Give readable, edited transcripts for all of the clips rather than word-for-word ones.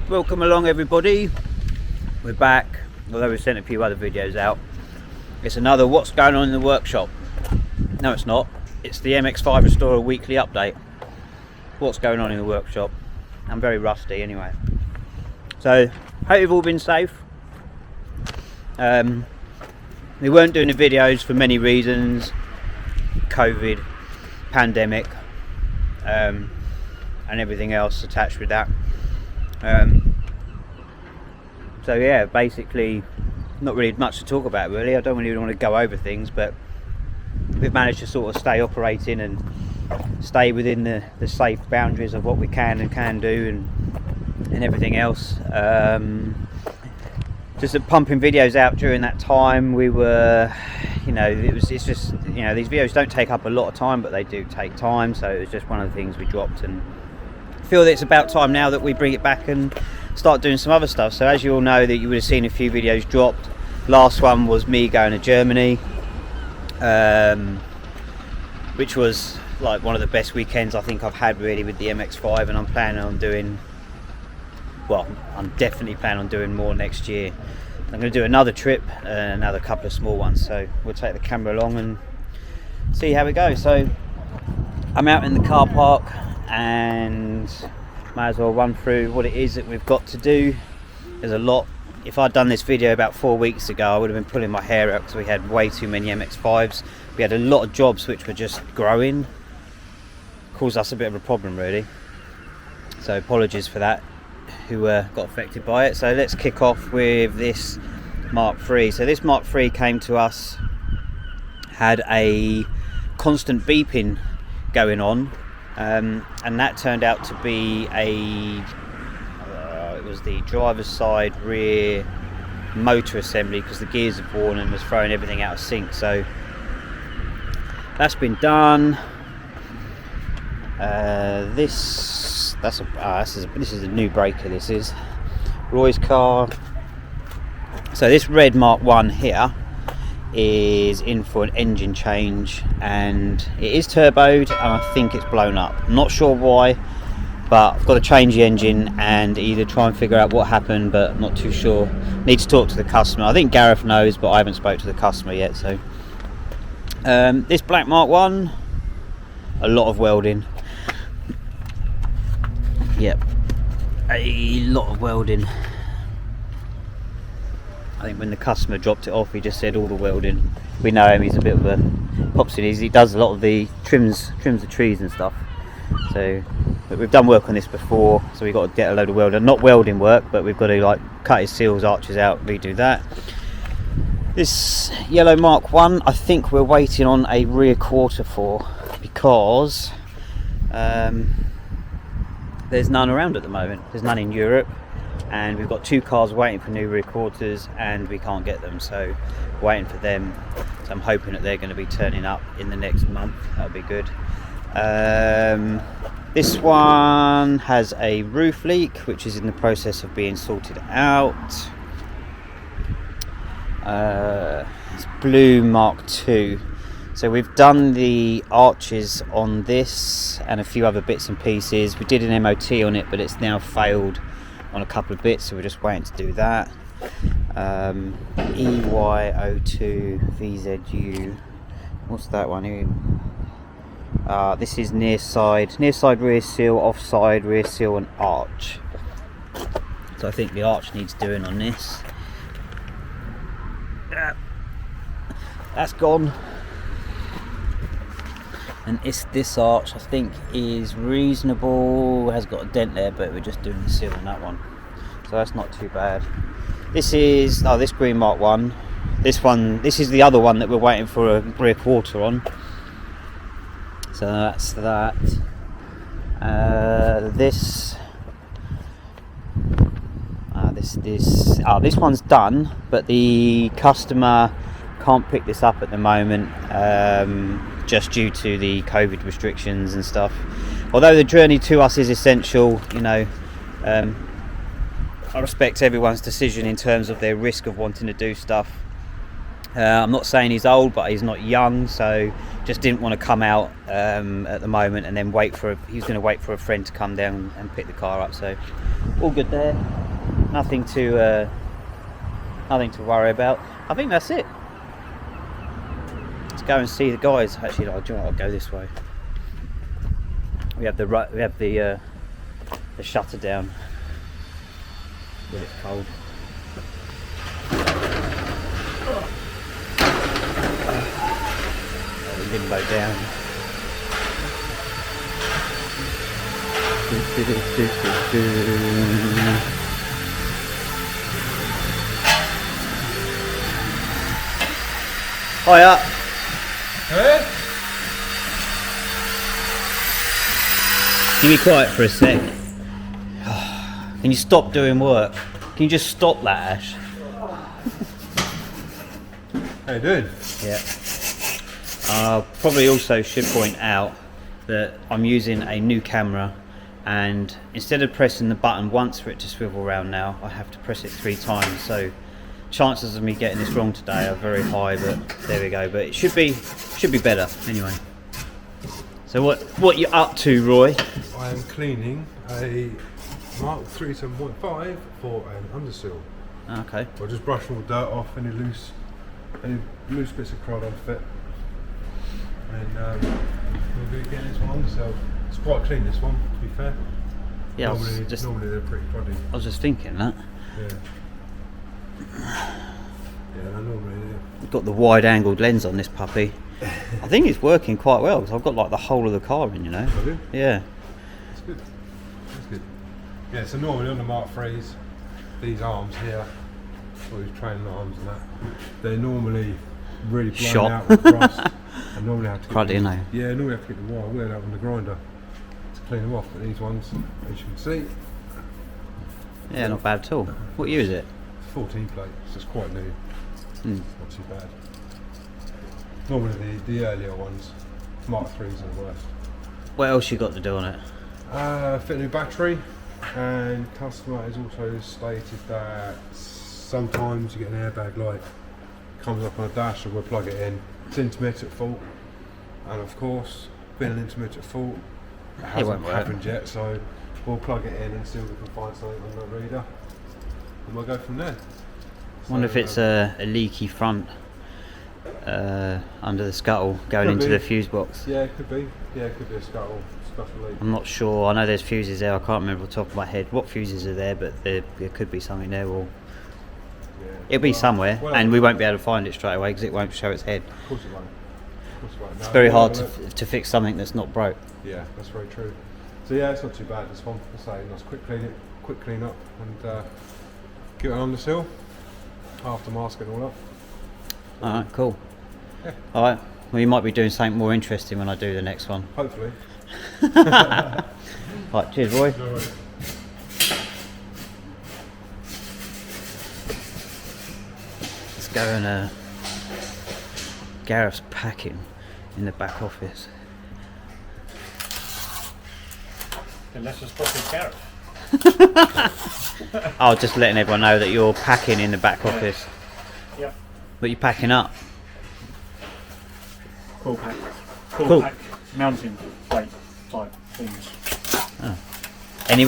Welcome along everybody, we're back, although we've sent a few other videos out. It's another what's going on in the workshop. No it's not, it's the MX5 Restorer weekly update. What's going on in the workshop. I'm very rusty anyway. So, hope you've all been safe. We weren't doing the videos for many reasons. COVID, pandemic, and everything else attached with that. So yeah, basically not really much to talk about really. I don't really want to go over things, but we've managed to sort of stay operating and stay within the safe boundaries of what we can and can do and everything else. Just pumping videos out during that time. We were, it's just, these videos don't take up a lot of time, but they do take time, so it was just one of the things we dropped, and feel that it's about time now that we bring it back and start doing some other stuff. So as you all know, that you would have seen a few videos dropped. Last one was me going to Germany, which was like one of the best weekends I think I've had really with the MX5, and I'm planning on doing, I'm definitely planning on doing more next year. I'm going to do another trip and another couple of small ones, so we'll take the camera along and see how we go. So I'm out in the car park and might as well run through what it is that we've got to do. There's a lot. If I'd done this video about 4 weeks ago, I would have been pulling my hair out because we had way too many MX5s. We had a lot of jobs which were just growing. Caused us a bit of a problem really. So apologies for that, who got affected by it. So let's kick off with this Mark 3. So this Mark 3 came to us, had a constant beeping going on. And that turned out to be it was the driver's side rear motor assembly, because the gears have worn and was throwing everything out of sync. So that's been done. This is a new breaker. This is Roy's car. So this red Mark 1 here is in for an engine change, and it is turboed, and I think it's blown up. I'm not sure why, but I've got to change the engine and either try and figure out what happened, but I'm not too sure. Need to talk to the customer. I think Garath knows, but I haven't spoke to the customer yet. So this black Mark 1, a lot of welding. Yep, a lot of welding. I think when the customer dropped it off, he just said all the welding. We know him, he's a bit of a popsy. He does a lot of the trims the trees and stuff. So, but we've done work on this before, so we've got to get a load of welding. Not welding work, but we've got to like cut his seals, arches out, redo that. This yellow Mark 1, I think we're waiting on a rear quarter for, because there's none around at the moment. There's none in Europe. And we've got 2 cars waiting for new rear quarters, and we can't get them, so waiting for them. So I'm hoping that they're going to be turning up in the next month. That'll be good. This one has a roof leak, which is in the process of being sorted out. It's blue Mark 2. So we've done the arches on this and a few other bits and pieces. We did an MOT on it, but it's now failed on a couple of bits, so we're just waiting to do that. EY02 VZU. What's that one here? This is near side rear seal, offside rear seal, and arch. So I think the arch needs doing on this. That's gone. And this arch I think is reasonable, has got a dent there, but we're just doing the seal on that one, so that's not too bad. This is this green Mark 1. This is the other one that we're waiting for a rear quarter on, so that's that. This one's done, but the customer can't pick this up at the moment, just due to the COVID restrictions and stuff. Although the journey to us is essential, I respect everyone's decision in terms of their risk of wanting to do stuff. I'm not saying he's old, but he's not young, so just didn't want to come out at the moment and then he was going to wait for a friend to come down and pick the car up. So all good there. Nothing to worry about. I think that's it. Let's go and see the guys. Actually, I'll go this way. We have the shutter down when it's cold. Limbo down. Hiya. Hey? Can you be quiet for a sec? Can you stop doing work? Can you just stop that, Ash? How you doing? Yeah. Probably also should point out that I'm using a new camera, and instead of pressing the button once for it to swivel around now, I have to press it 3 times. So chances of me getting this wrong today are very high, but there we go. But it should be better anyway. So what you up to, Roy? I am cleaning a Mk3 7.5 for an underseal. Okay. I'll just brush all the dirt off, any loose bits of crud on fit. And we'll be getting this one underseal. It's quite clean, this one, to be fair. Yeah, normally they're pretty cruddy. I was just thinking that. Yeah. Yeah, no, normally they're... We've got the wide-angled lens on this puppy. I think it's working quite well because I've got like the whole of the car in, you know. Have you? Yeah. That's good. That's good. Yeah, so normally on the Mk3s, these arms here, all these training arms and that, they're normally really blown out with rust. I normally have to normally have to get the wire wheel out on the grinder to clean them off. But these ones, as you can see, Yeah, not bad at all. What year is it? 14 plate, so it's quite new. Not too bad. Normally the earlier ones, Mk3s are the worst. What else you got to do on it? Fit a new battery, and customer has also stated that sometimes you get an airbag light comes up on a dash and we'll plug it in. It's intermittent fault, and of course, being an intermittent fault, it hasn't happened yet, so we'll plug it in and see if we can find something on the reader, and we'll go from there. I wonder if it's a leaky front under the scuttle going into the fuse box. Yeah, it could be. Yeah, it could be a scuttle leak. I'm not sure. I know there's fuses there. I can't remember off the top of my head what fuses are there, but there could be something there. It'll be somewhere, and we won't be able to find it straight away because it won't show its head. Of course it won't. No, it's very hard to fix something that's not broke. Yeah, that's very true. So yeah, it's not too bad. This one, for saying, nice quick clean up, and get it on the seal after masking all up. All right, cool. Yeah. All right. Well, you might be doing something more interesting when I do the next one. Hopefully. Right, cheers, Roy. No worries. Let's go and Garath's packing in the back office. Then let's just spot Garath. Oh, just letting everyone know that you're packing in the back office. Yep. But you're packing up. Cool pack. Cool. Pack mountain plate type things.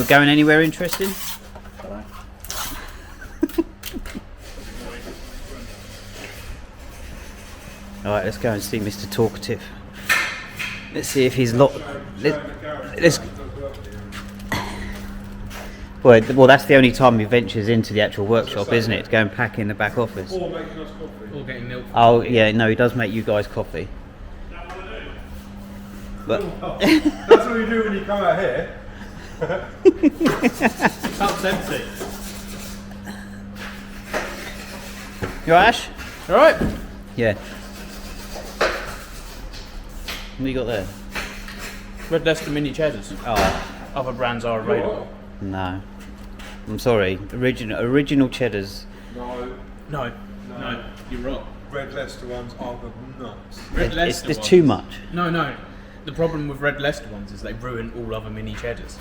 Going anywhere interesting? Dunno. Alright, let's go and see Mr. Talkative. Let's see if he's let's well, that's the only time he ventures into the actual workshop, isn't it? To go and pack in the back office. Or making us coffee. Or getting milk. Oh, yeah, no, he does make you guys coffee. But That's what you do when you come out here. Cup's empty. you alright, Ash? Alright. Yeah. What you got there? Red Leicester mini cheddars. Oh, Other brands are available. no. I'm sorry. Original cheddars. No, No, you're wrong. Red Leicester ones are the nuts. Red Leicester There's ones. too much. No. The problem with Red Leicester ones is they ruin all other mini cheddars.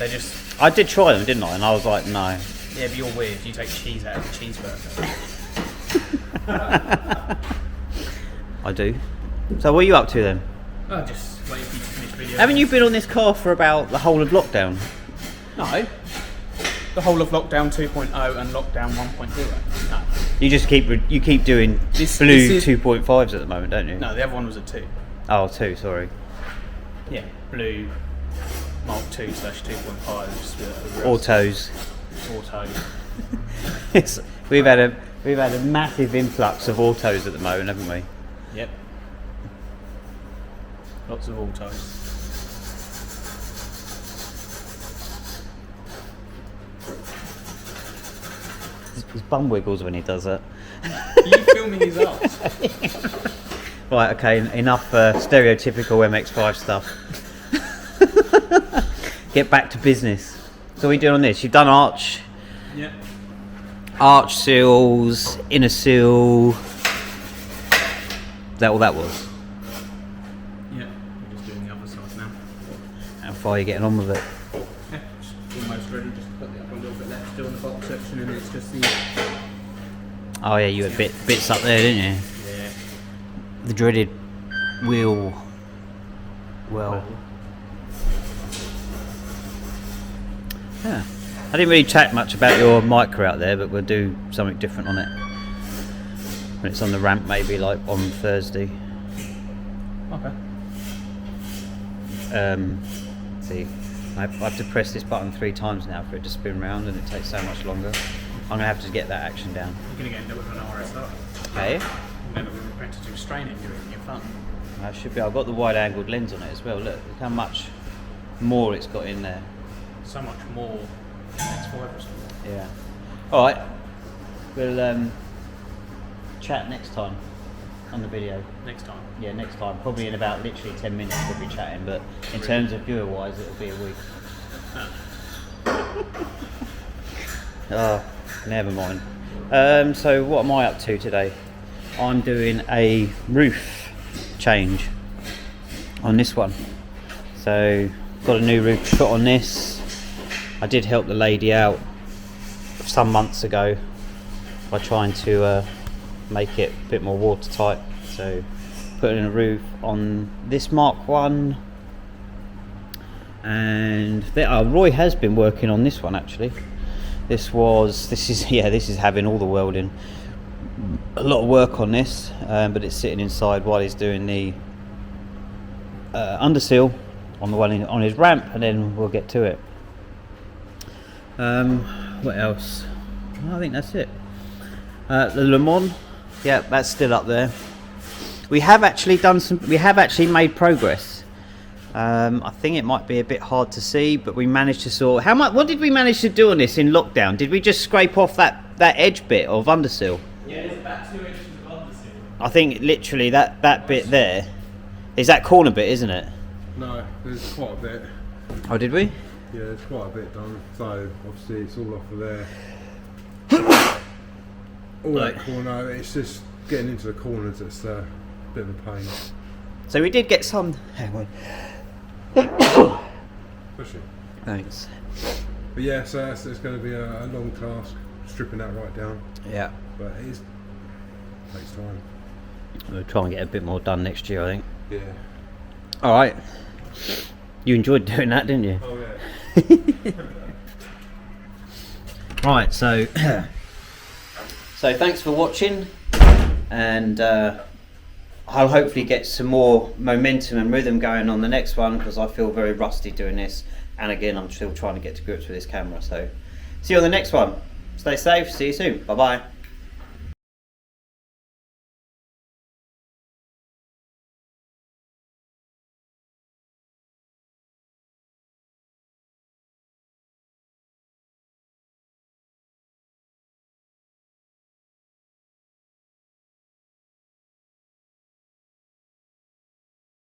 They just... I did try them, didn't I? And I was like, no. Yeah, but you're weird. You take cheese out of a cheeseburger. I do. So what are you up to then? Oh, just waiting for you to finish video. Haven't you been on this car for about the whole of lockdown? No. The whole of lockdown 2.0 and lockdown 1.0. No. You keep doing This blue is- 2.5s at the moment, don't you? No, the other one was a 2. Oh, 2, sorry. Yeah, blue Mark 2/2.5s with Autos. auto. We've had a massive influx of autos at the moment, haven't we? Yep. Lots of autos. His bum wiggles when he does it. Are you filming his arse? Right, okay, enough stereotypical MX5 stuff. Get back to business. So what are we doing on this? You've done arch seals, inner seal. Is that all that was? Yeah, we're just doing the other side now. How far are you getting on with it? Yeah, just almost ready. Just put the upper a little bit left still in the bottom section, and it's just the. Oh yeah, you had bits up there, didn't you? Yeah. The dreaded wheel well. Yeah. I didn't really chat much about your Micro out there, but we'll do something different on it. When it's on the ramp, maybe like on Thursday. Okay. See, I have to press this button 3 times now for it to spin round, and it takes so much longer. I'm gonna have to get that action down. You're gonna get into it with an RSR. Okay. Remember, we were repetitive straining during your fun. I should be. I've got the wide-angled lens on it as well. Look how much more it's got in there. So much more. X5 or something. Yeah. All right. We'll chat next time on the video. Next time. Yeah, next time. Probably in about literally 10 minutes we'll be chatting, but in terms of viewer-wise, it'll be a week. Oh, never mind. So what am I up to today? I'm doing a roof change on this one. So got a new roof shot on this. I did help the lady out some months ago by trying to make it a bit more watertight. So putting in a roof on this Mark 1, and Roy has been working on this one actually. This is having all the welding. A lot of work on this, but it's sitting inside while he's doing the underseal on the one on his ramp, and then we'll get to it. What else? I think that's it. The Le Mans, yeah, that's still up there. We have actually made progress. I think it might be a bit hard to see, but we managed to sort. What did we manage to do on this in lockdown? Did we just scrape off that edge bit of underseal? Yeah, there's about 2 inches of underseal. I think literally that bit there is that corner bit, isn't it? No, there's quite a bit. Oh, did we? Yeah, there's quite a bit done. So obviously it's all off of there. All Right. that corner, it's just getting into the corners that's a bit of a pain. So we did get some. Hang on. Push it. Thanks. But yeah, so it's going to be a long task, stripping that right down. Yeah. But it takes time. We'll try and get a bit more done next year, I think. Yeah. All right. You enjoyed doing that, didn't you? Oh yeah. Right, so thanks for watching, and I'll hopefully get some more momentum and rhythm going on the next one, because I feel very rusty doing this, and again I'm still trying to get to grips with this camera. So see you on the next one. Stay safe, see you soon, bye bye.